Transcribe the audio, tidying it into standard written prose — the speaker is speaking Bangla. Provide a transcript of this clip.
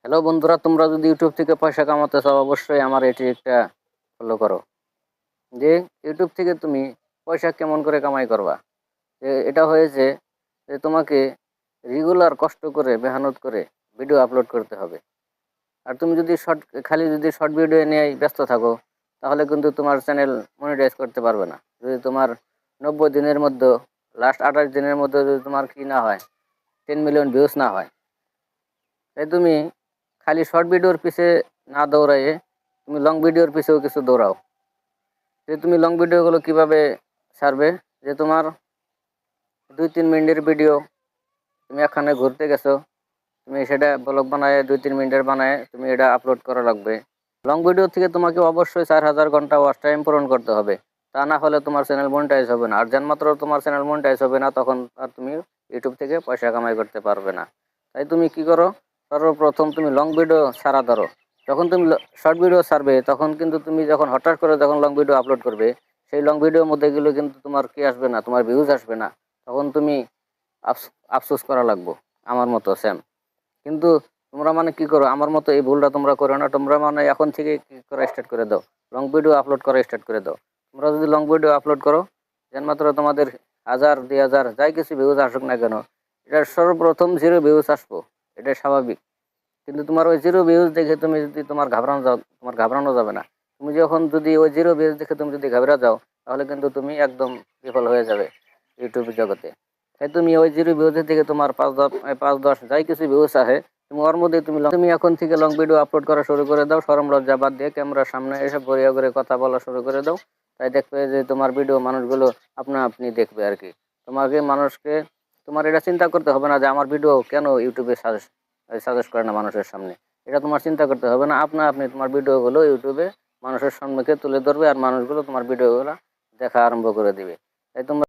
হ্যালো বন্ধুরা, তোমরা যদি ইউটিউব থেকে পয়সা কামাতে চাও অবশ্যই আমার এটি একটা ফলো করো। যে ইউটিউব থেকে তুমি পয়সা কেমন করে কামাই করবা। এটা হয়েছে যে তোমাকে রেগুলার কষ্ট করে মেহনত করে ভিডিও আপলোড করতে হবে। আর তুমি যদি শর্ট ভিডিও নিয়ে ব্যস্ত থাকো তাহলে কিন্তু তোমার চ্যানেল মনিটাইজ করতে পারবে না। যদি তোমার 90 দিনের মধ্যে লাস্ট 28 দিনের মধ্যে যদি তোমার কি না হয়, 10 মিলিয়ন ভিউজ না হয়, তাই তুমি খালি শর্ট ভিডিওর পিছে না দৌড়াইয়ে তুমি লং ভিডিওর পিছেও কিছু দৌড়াও। যে তুমি লং ভিডিওগুলো কিভাবে ছাড়বে, যে তোমার 2-3 মিনিটের ভিডিও, তুমি এখানে ঘুরতে গেছো, তুমি সেটা ব্লগ বানায় 2-3 মিনিটের বানায় তুমি এটা আপলোড করা লাগবে। লং ভিডিও থেকে তোমাকে অবশ্যই 4000 ঘন্টা ওয়াচ টাইম পূরণ করতে হবে, তা না হলে তোমার চ্যানেল মনিটাইজ হবে না। আর যেন মাত্র তোমার চ্যানেল মনিটাইজ হবে না তখন আর তুমি ইউটিউব থেকে পয়সা কামাই করতে পারবে না। তাই তুমি কি করো, সর্বপ্রথম তুমি লং ভিডিও ছাড়া ধরো। যখন তুমি শর্ট ভিডিও ছাড়বে তখন কিন্তু তুমি যখন হঠাৎ করে যখন লং ভিডিও আপলোড করবে, সেই লং ভিডিওর মধ্যে গেলে কিন্তু তোমার কি আসবে না, তোমার ভিউজ আসবে না। তখন তুমি আফসোস করা লাগবো, আমার মতো সেম। কিন্তু তোমরা মানে কি করো, আমার মতো এই ভুলটা তোমরা করো না। তোমরা মানে এখন থেকে কি করা স্টার্ট করে দাও, লং ভিডিও আপলোড করা স্টার্ট করে দাও। তোমরা যদি লং ভিডিও আপলোড করো, যেন মাত্র তোমাদের 1000-2000 যাই কিছু ভিউজ আসুক না কেন, এটা সর্বপ্রথম 0 ভিউজ আসবো, এটা স্বাভাবিক। কিন্তু তোমার ওই 0 ভিউজ দেখে তুমি যদি তোমার ঘাবড়ানো যাও, তোমার ঘাবড়ানো যাবে না। তুমি যখন যদি ওই 0 ভিউজ দেখে তুমি যদি ঘাবড়া যাও, তাহলে কিন্তু তুমি একদম বিফল হয়ে যাবে ইউটিউব জগতে। তাই তুমি ওই 0 ভিউজের থেকে তোমার 5-10 যাই কিছু ভিউজ আসে, তুমি ওর মধ্যে তুমি এখন থেকে লং ভিডিও আপলোড করা শুরু করে দাও। শরম লজ্জা বাদ দিয়ে ক্যামেরার সামনে এসে বড়িয়া করে কথা বলা শুরু করে দাও। তাই দেখবে যে তোমার ভিডিও মানুষগুলো আপনা আপনি দেখবে আর কি। তোমাকে মানুষকে তোমার এটা চিন্তা করতে হবে না যে আমার ভিডিও কেন ইউটিউবে সাজেস্ট করে না মানুষের সামনে। এটা তোমার চিন্তা করতে হবে না, আপনা আপনি তোমার ভিডিওগুলো ইউটিউবে মানুষের সম্মুখে তুলে ধরবে আর মানুষগুলো তোমার ভিডিওগুলো দেখা আরম্ভ করে দিবে। তাই তোমরা